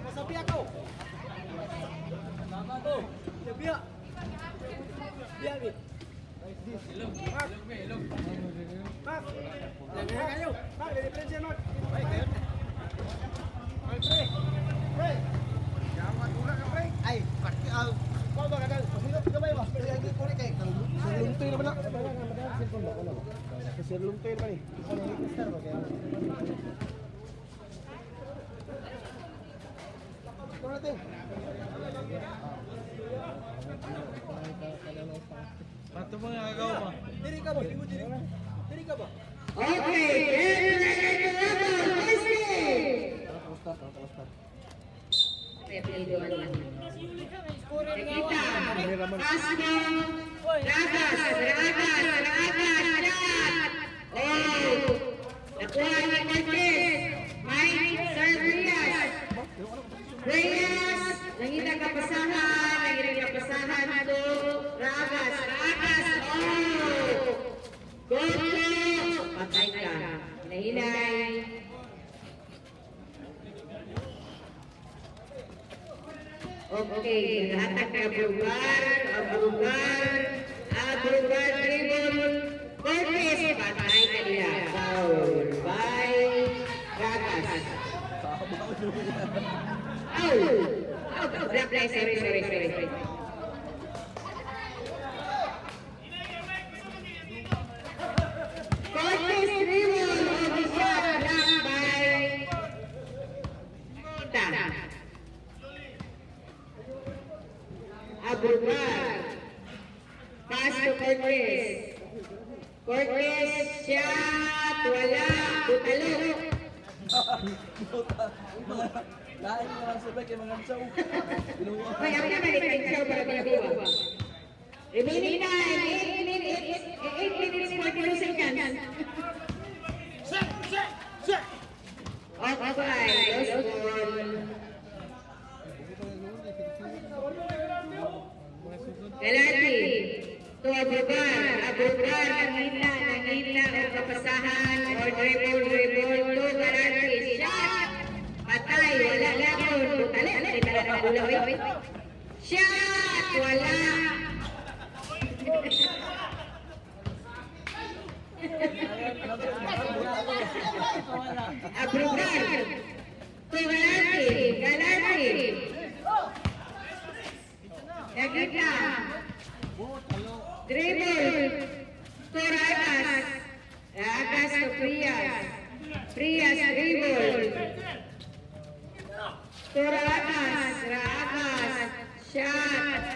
Masabi ako. Tama to. Biya. Biya ni. Ilong. Ilong. Mak. Lagi kayo. Mak, dari presiden mak. Baik, kayo. Pre. Pre. Jangan ulah ka, pre. Ay, pati kau ba kadang pasilo ka ba ba? Lagi ko ni kay kang lumtoy na ba na? Madal cellphone ba ko na. Kasi lumtoy ba ni? Ano ni star ba kaya? Ito natin. Pato mo nga agaw ba? Diri ka ba? Diri ka ba? Okay, patay ka. Hinay-hinay. Okay, lahat ng abrugar, dribble, Cortez, patay ka nila. Foul by Ragas. Sorry. Cortez dribble, shot blocked by Kita. Abrugar. Pass to Cortez. Cortez, shot, wala, butalo. Lain mo lang sabay kay mga saw. Hoy, ako na balik ang show para pinabuwa. Remaining time, 8 minutes 42 seconds. Okay, close ball. Galati, to Abrugar, nangina, o kapasahan, or dribble, to Galati, shot, patay, wala lang, butali, shot, wala. Abrugar, to Galati, Nagita, dribble, to Ragas to Prias, dribble, to Ragas, shot,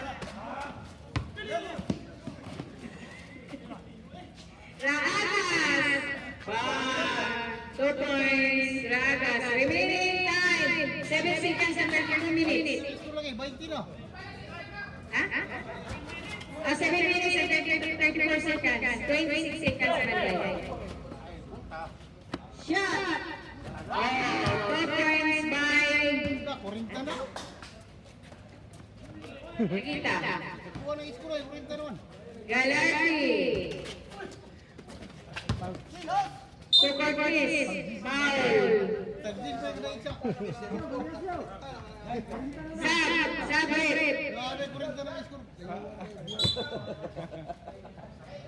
Ragas, 2 points, Ragas, remaining time, 7 seconds and 32 minutes. Huh? 7 minutes and 34 seconds. 26 seconds na naglagay. Shot! 2 points by Nakita. Galati. To Cortez. Foul. Sabret.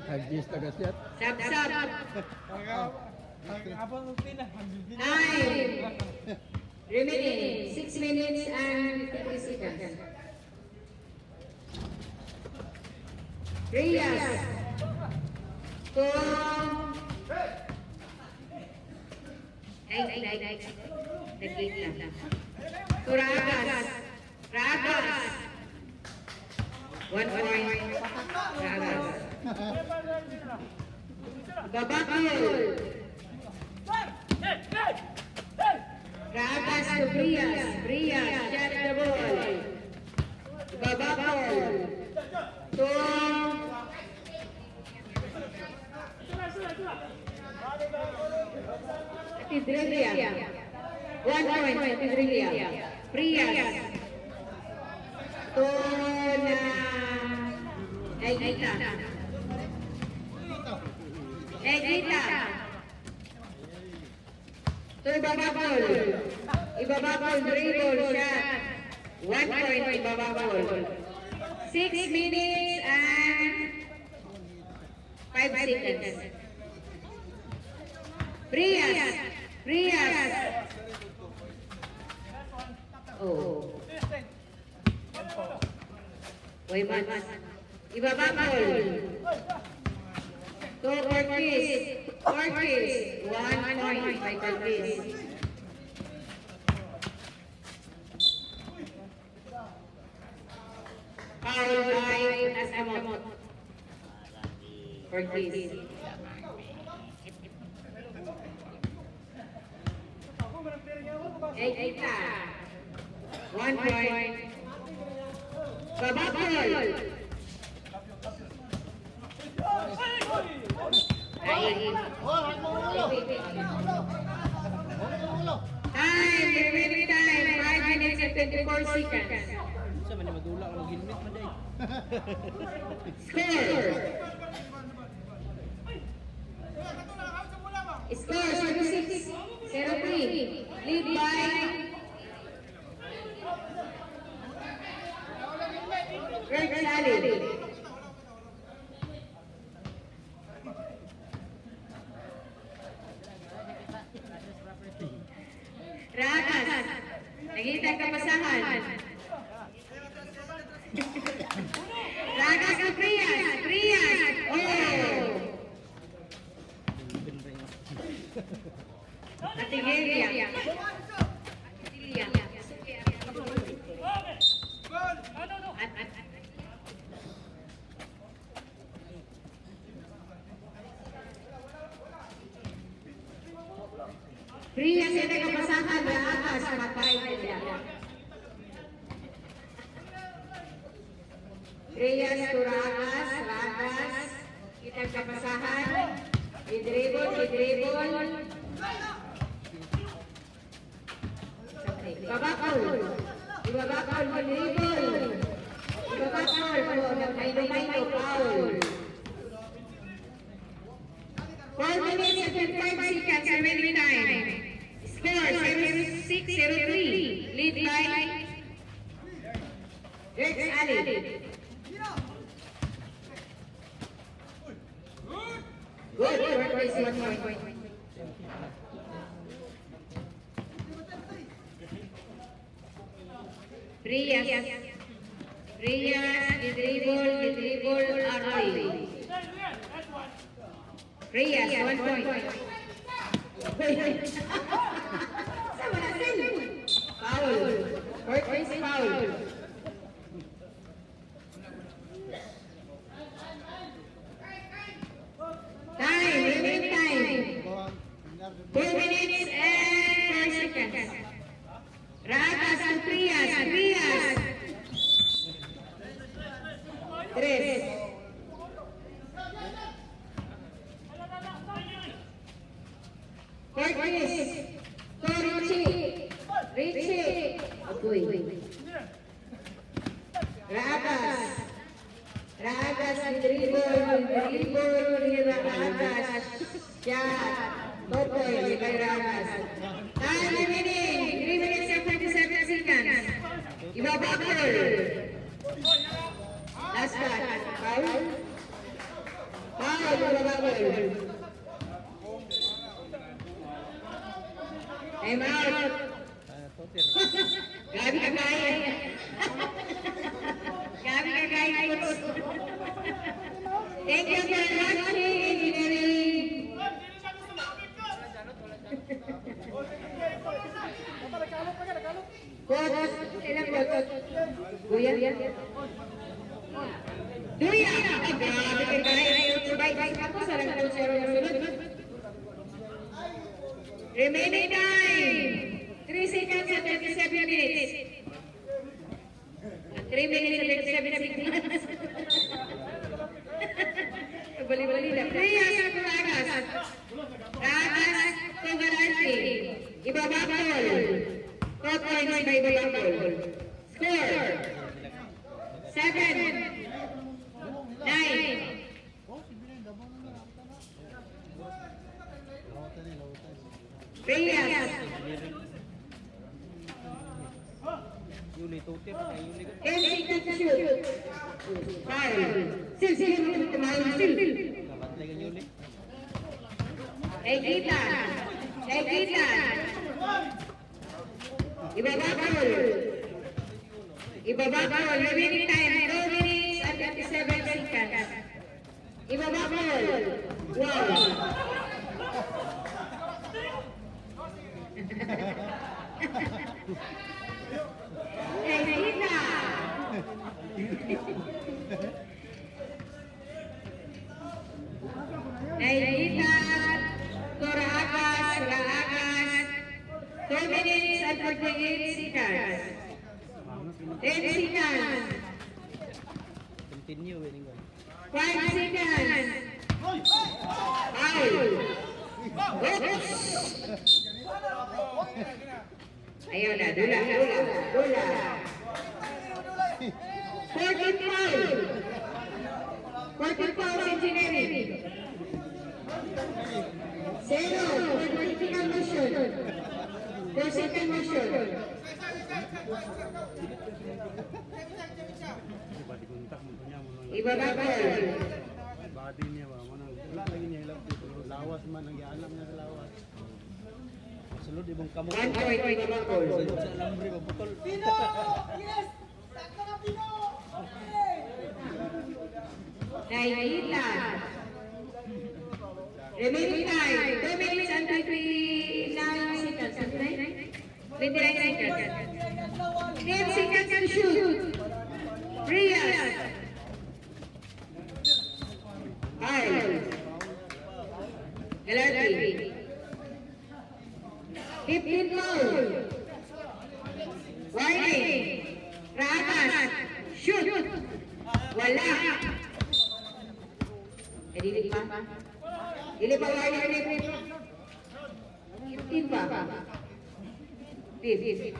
Nag-gis na gasyat. Sab. 9. Remaining 6 minutes and 50 seconds. Rias. To Nagita. To Ragas. 1 point. Ragas. Babakul. Ragas to Prias, shot the ball. Babakul. To Tidrilia. 1 point to Tidrilia. Prias. To Nagita. To Ibababol. Ibababol, dribble, shot. 1 point, ibababol. 6 minutes and 5 seconds. Prias. Prias. Oh. Wayman. Ibababol. To Ortiz. Ortiz. 1 point by Ortiz. Foul by Asamot. Ortiz. Eight na. 1 point. Bababol. Time, remaining time, 5 minutes and 24 seconds. Sa man madula ko mag-helmet man day. Score. Score 06-03. Lead by Greg Salid. Rakas. Nakita ang kapasahan. Rakas ng Prias. Prias. Oh. Atigelia. Priya sa nagkapasahan na atas matay nila. Priya to Rakas, Rakas, kitang kapasahan, idribol, Ibabakol, ibabakol, idribol, ibabakol, nagmaino-maino, foul. 4 minutes and 5 seconds remaining time. Score 06-03. Lead by Rex Ali. Good work, is 1 point. Prias, dribble, Arroy. Prias, 1 point. Sama na sin. Foul. Ortiz foul. Time, remaining time. 4 minutes and 4 seconds. Rakas and Prias. Tres. Ortiz. Richie. Agoy. Ragas, dribble, Ragas. Shot. Topoy, kay Ragas. Time remaining. 3 minutes and 27 seconds. Ibabakol. Last shot. Foul. Ibabakol. Time out. Gabi ka kaya. Coach. Thank you for watching engineering. Coach, ilang coach? Duya. Grabe ka kaya. Bye. Ako sarang coach na sunod. Remaining time. 3 seconds and 37 minutes. 3 minutes and 37 seconds. Bali-bali na. Priya sa Ragas. Ragas to Galante. Ibabakol. Top points by Ibabakol. Score. 7. 9. Reyes. Yuli, tuti pa kay Yuli. 10 seconds to shoot. Foul. Still. Kabatlay kay Yuli. Kita. Ibabakol. Remaining time, 2 minutes and 57 seconds. Ibabakol. Wow. Kita. Kita. Surakas. 2 minutes and 48 seconds. 10 seconds. Continue winning one. 5 seconds. Foul. Oops. Ayaw na, dula. 14 foul. 14 fouls engineering. 0 for critical motion. For second motion. Ibabakol. Body niya ba? Wala lagi niya ilang dito. Lawas man, nag-ianap niya sa lawas. Sulod ibang kamot. 1 point Ibabakol. Sulod sa alambre ba putol. Nakikita. Remaining time, 2 minutes and 29 seconds. 29 seconds. 10 seconds to shoot. Reyes. Foul. Galardi. 15 foul. Warning. Rakas. Shoot. Wala. Dili pa. Dili pa warning. 15 pa. 15.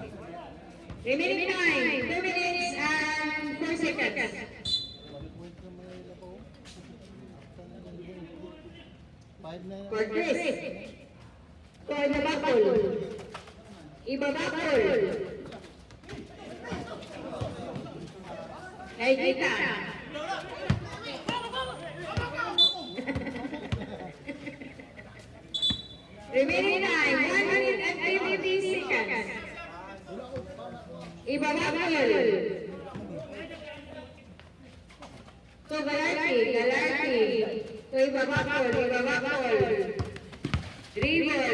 Remaining time, 2 minutes and 4 seconds. For Chris. For Ibabakol. Nakikita. Remaining time, 1 minute and 50 seconds. Ibabakol. To Galardi. To Ibabakol. Dribble.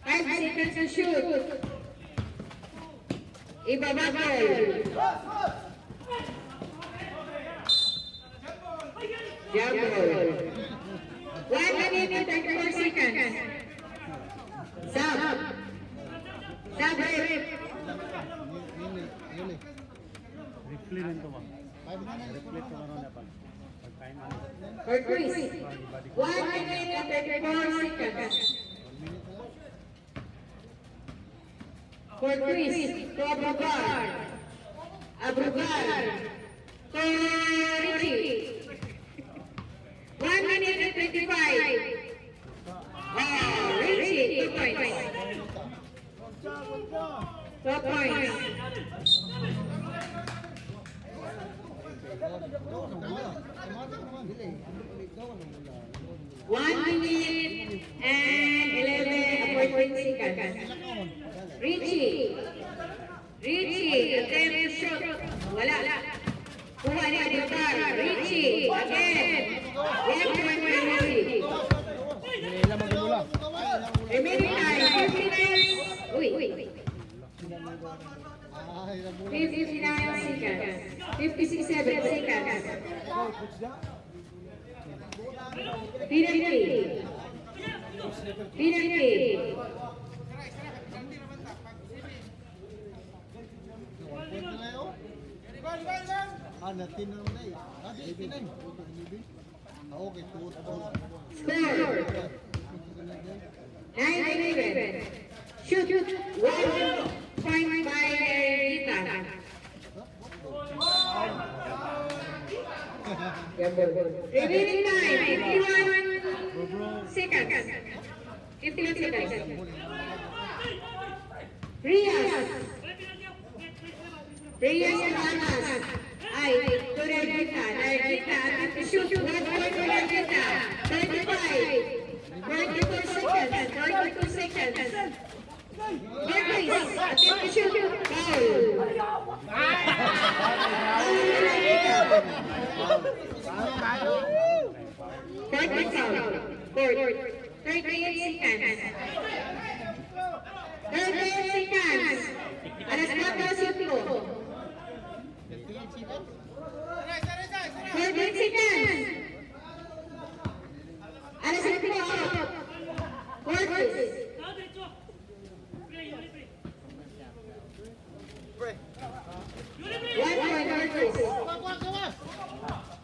5 seconds to shoot. Ibabakol. Jump ball. 1 minute and 34 seconds. Sub. Rip. Yuli. Replay rin to ba? Replay to ano na pa? Pagkain mo. For Chris. 1 minute and 34 seconds. For Chris. To Abrugar. To Richie. 1 minute and 25. Oh, Richie, 2 points. 2 points. One minute and 11 seconds. Richie, attempt to shoot. Wala. Kuha ni Abrugar. Richie, again. 1 point for Richie. Remaining time, 59. Uy. 59 seconds. 56 seconds. Penalty. Natin na naman eh. Okay, tuot. Score. 9-11. Shoot. 1 point by Rita. Remaining time, 51 seconds. 15 seconds. Riyas. Riyas Alanas. Ay, to Regina. Regina, to shoot. 1 point to Regina. 35. 44 seconds. 42 seconds. Marquez, attempt to shoot. Foul. Fourth foul. Fourth. 38 seconds. 38 seconds. Alas 4 mo. 38 seconds. Alas 5 mo. Fourth. One point, Marcos.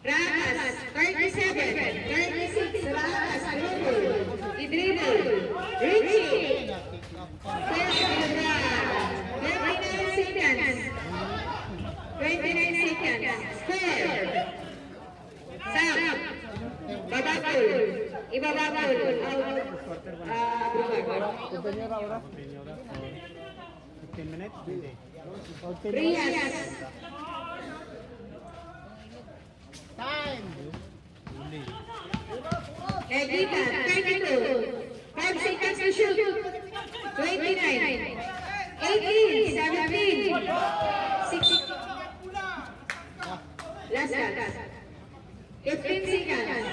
Rakas, 37, 36, Rakas, dribble, i-dribble, Richie, 29 seconds, 29 seconds, score, Sam, babakul, ibabakul, Continuera ahora. 15 minutes. Hindi. Riyas, Egita, 32, 5 seconds to shoot, 29, 18, 17, 16, last, 15 seconds.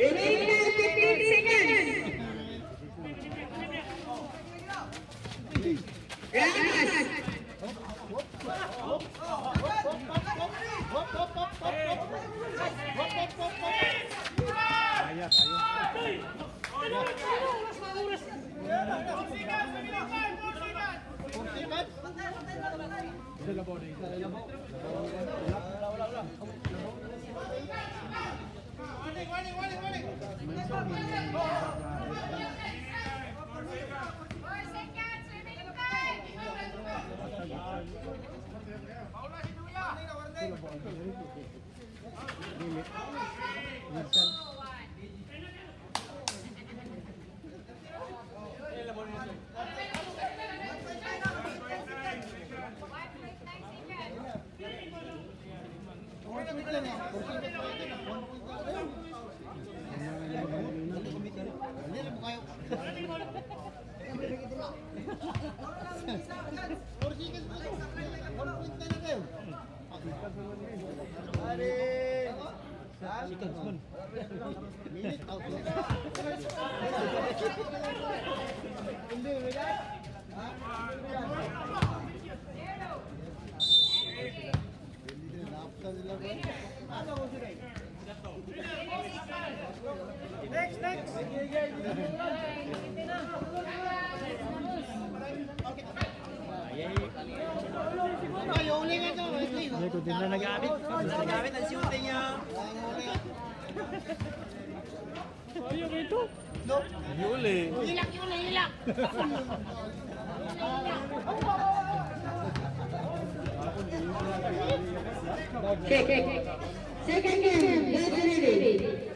Remaining 15 seconds. Rakas. Kaya, kaya. Hindi ko din na nagamit. Nagamit ang shooting niya. Ayaw ito. Yuli. Hilak. Check. Second game, get ready.